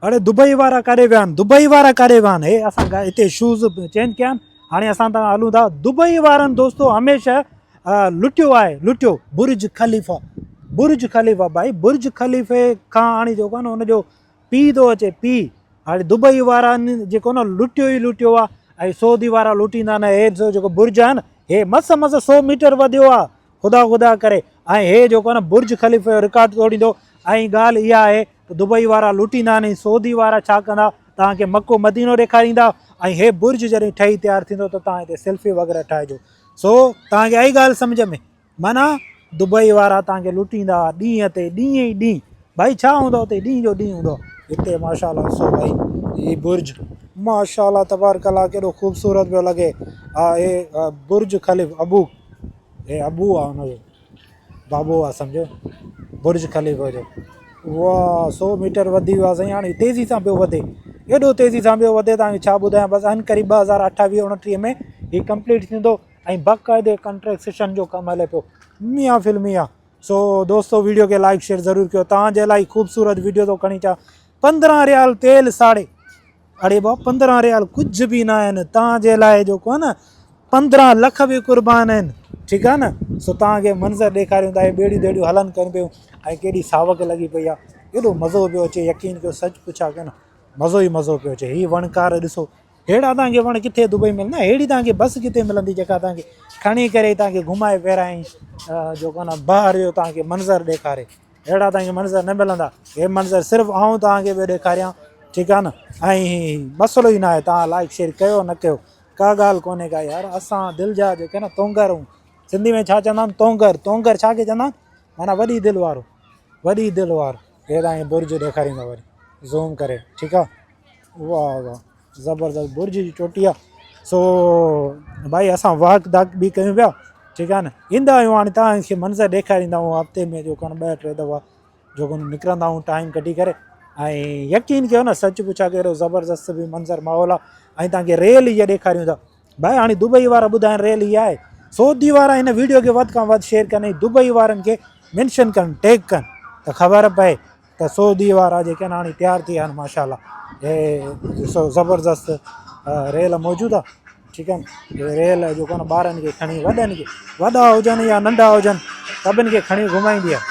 अरे दुबई वारा काॾे विया आहिनि, दुबई वारा काॾे विया आहिनि। हे असां हिते शूज़ चेंज कया आहिनि, हाणे असां तव्हां हलूं था। दुबई वारनि दोस्तो हमेशह लुटियो आहे, लुटियो बुर्ज खलीफ़ा। बुर्ज खलीफ़ा भाई, बुर्ज खलीफ़े खां हाणे जेको आहे न हुनजो पीउ थो अचे, पीउ। हाणे दुबई वारनि जेको न लुटियो ई लुटियो आहे। ऐं सऊदी वारा लुटींदा न। हे जेको बुर्ज आहे न, हे मस 100 मीटर वधियो आहे, ख़ुदा ख़ुदा करे। ऐं हे जेको आहे न बुर्ज खलीफ़े जो रिकॉर्ड तोड़ींदो। ऐं ॻाल्हि इहा आहे त दुबई वारा लुटींदा न, सऊदी वारा छा कंदा, तव्हांखे मको मदीनो ॾेखारींदा। ऐं हे बुर्ज जॾहिं ठही तयारु थींदो त तव्हां हिते सेल्फी वग़ैरह ठाहिजो। सो तव्हांखे आई ॻाल्हि सम्झ में, माना दुबई वारा तव्हांखे लुटींदा ॾींहं ते ॾींहं ई ॾींहुं। भाई छा हूंदो हुते, ॾींहं जो ॾींहुं हूंदो हिते। माशाल्लाह सो भाई ही बुर्ज माशाल्लाह तबारकल्ला केॾो ख़ूबसूरत पियो लॻे। हा हे बुर्ज खलीफ़ा अबू, हे अबू आहे हुनजो बाबू आहे सम्झो, बुर्ज खलीफ़ा जो। वाह 100 मीटर वधी वियो आहे साईं। हाणे तेज़ी सां पियो वधे, एॾो तेज़ी सां पियो वधे, तव्हांखे छा ॿुधायां। बसि अन क़रीब 2028-29 में हीउ कंप्लीट थींदो। ऐं बाक़ाइदे कंस्ट्रक्शन जो कमु हले पियो मियां फिल्मी आहे। सो दोस्तो वीडियो खे लाइक शेयर ज़रूरु कयो। तव्हांजे लाइ ख़ूबसूरत वीडियो थो खणी अचां। 15 रियाल तेल साड़े, अड़े भाउ 15 रियाल कुझु बि न आहिनि तव्हांजे लाइ। जेको आहे न 15 लख बि क़ुर्बान आहिनि, ठीकु आहे न। सो तव्हांखे मंज़र ॾेखारियूं था, ॿेड़ियूं ॿेड़ियूं हलनि कनि पियूं। ऐं केॾी सावक लॻी पई आहे, एॾो मज़ो पियो अचे। यकीन कयो सच पुछा कयो न, मज़ो ई मज़ो पियो अचे। हीअ वणकार ॾिसो, अहिड़ा तव्हांखे वण किथे दुबई में न, अहिड़ी तव्हांखे बस किथे मिलंदी जेका तव्हांखे खणी करे तव्हांखे घुमाए फिराए जेको आहे न ॿाहिरि जो तव्हांखे मंज़र ॾेखारे। अहिड़ा तव्हांखे मंज़र न मिलंदा। हे मंज़र सिर्फ़ु आऊं तव्हांखे पियो ॾेखारियां, ठीकु आहे न। ऐं मसइलो ई न आहे तव्हां लाइक शेयर कयो न कयो, का ॻाल्हि कोन्हे का यार। असां दिलि जा जेके न तोंगर आहियूं। सिंधी में छा चवंदा आहिनि, तोंगर। तोंगर छा खे चवंदा आहिनि, माना वॾी दिलि वारो, वॾी दिलि वारो। हे तव्हांखे बुर्ज ॾेखारींदा वरी ज़ूम करे, ठीकु आहे। वाह वाह ज़बरदस्त बुर्ज जी चोटी आहे। सो भाई असां वाक दाक बि कयूं पिया, ठीकु आहे न। ईंदा आहियूं हाणे तव्हांखे मंज़र ॾेखारींदा आहियूं हफ़्ते में जेको आहे न 2-3 दफ़ा जेको निकिरंदा आहियूं टाइम कढी करे। ऐं यकीन कयो न सच पुछा कहिड़ो ज़बरदस्त बि मंज़र माहौल आहे। ऐं तव्हांखे रेल इहा ॾेखारियूं था। भाई हाणे दुबई वारा ॿुधाइनि रेल इहा आहे। सऊदी वारा हिन वीडियो खे वधि खां वधि शेयर कनि, दुबई वारनि खे मैंशन कनि, टैग कनि, त ख़बर पए त सऊदी वारा जेके आहिनि हाणे तयारु थी विया आहिनि माशाल्लाह। हे ॾिसो ज़बरदस्त रेल मौजूदु आहे, ठीकु आहे न। रेल जेको आहे न ॿारनि खे खणी, वॾनि खे, वॾा हुजनि या नंढा हुजनि, सभिनि खे खणी घुमाईंदी आहे,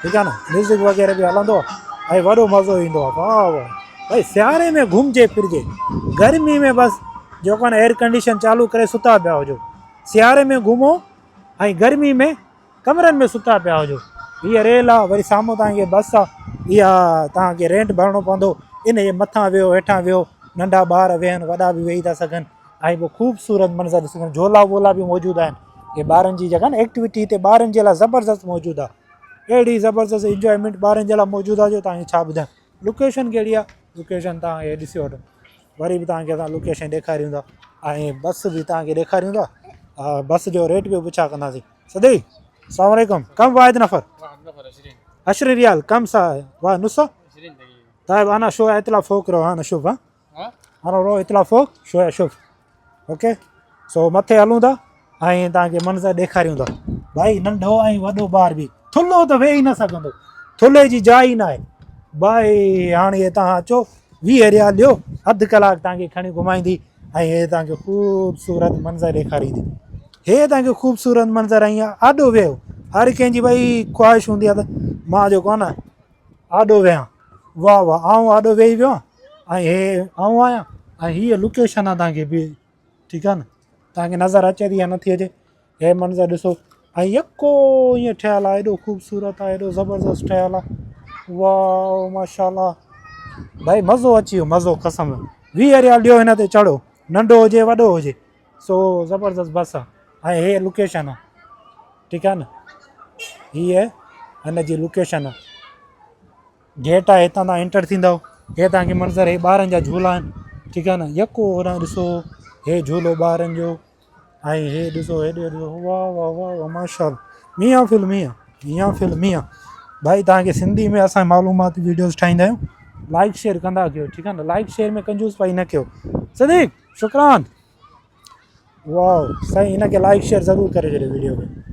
ठीकु आहे न। म्यूज़िक वग़ैरह बि हलंदो आहे ऐं वॾो मज़ो ईंदो आहे। वाह वाह भाई सियारे में घुमिजे फिरिजे, गर्मी में बसि जेको आहे न एयर कंडीशन चालू करे सुता पिया हुजो। सियारे में घुमो ऐं गर्मी में कमरनि में सुता पिया हुजो। हीअ रेल आहे, वरी साम्हूं तव्हांखे बस आहे, इहा तव्हांखे रेंट भरिणो पवंदो। इन जे मथां विहो हेठां विहो, नंढा ॿार वेहनि, वॾा बि वेही था सघनि। ऐं पोइ ख़ूबसूरत मंज़र ॾिसणु, झोला वोला बि मौजूदु आहिनि। हे ॿारनि जी जॻह न, एक्टिविटी हिते ॿारनि जे लाइ ज़बरदस्त मौजूदु आहे। अहिड़ी ज़बरदस्त इंजॉयमेंट ॿारनि जे लाइ मौजूदु आहे जो तव्हांखे छा ॿुधायां। लोकेशन कहिड़ी आहे, लोकेशन तव्हां हे ॾिसी वठो। वरी बि तव्हांखे असां लोकेशन ॾेखारियूं था ऐं बस बि तव्हांखे ॾेखारियूं था। बस जो रेट बि पुछा कंदासीं। सदी अस्सलाम वालेकुम, कम वाहिद नफ़र 20 रियाल कम सा वाह नुसो طيب أنا شوية اطلع فوق رو أنا أشوف أنا رو اطلع فوق شوية أشوف ओके। सो मथे हलूं था ऐं तव्हांखे मंज़र ॾेखारियूं था। भाई नंढो ऐं वॾो ॿार बि, थुल्हो त वेही न सघंदो, थुल्हे जी जाइ न आहे। भाई हाणे तव्हां अचो, 20 रियाल ॾियो, अधु कलाकु तव्हांखे खणी घुमाईंदी ऐं हे तव्हांखे ख़ूबसूरत मंज़र ॾेखारींदी। हे तव्हांखे ख़ूबसूरत मंज़र ऐं आॾो वियो। हर कंहिंजी भई ख़्वाहिश हूंदी आहे त मां जेको आहे न आॾो वियां। वाह वाह आऊं आॾो वेही वियो ऐं हे आऊं आहियां ऐं हीअ लोकेशन आहे तव्हांखे बि, ठीकु आहे न। तव्हांखे नज़र अचे थी या नथी अचे, हे मंज़र ॾिसो। ऐं यको ईअं ठहियलु आहे, एॾो ख़ूबसूरत आहे, एॾो ज़बरदस्त ठहियलु आहे। वाह माशाल्लाह भाई मज़ो अची वियो, मज़ो कसम। 20 रियाल ॾियो, हिन ते चढ़ो, नंढो हुजे वॾो हुजे। सो ज़बरदस्त बस आहे ऐं हे लोकेशन आहे, ठीकु आहे न। हीअ हिन जी लोकेशन आहे, गेट आहे, हितां तव्हां एंटर थींदव। हे तव्हांखे मंज़र, हे ॿारनि जा झूला आहिनि, ठीकु आहे न। यको होॾां ॾिसो, हे झूलो ॿारनि जो ऐं हे ॾिसो हेॾे ॾिसो। वाह वाह वाह वाह माशाल्लाह मियां फिल्मी आहे, मियां फिल्मी आहे। भाई तव्हांखे सिंधी में असां मालूमात वीडियोज़ ठाहींदा आहियूं, लाइक शेयर कंदा कयो, ठीकु आहे न। लाइक शेयर में कंजूस पाई न कयो। सदीक शुक्रान, वाह साईं, हिनखे लाइक शेयर ज़रूरु करे छॾियो वीडियो खे।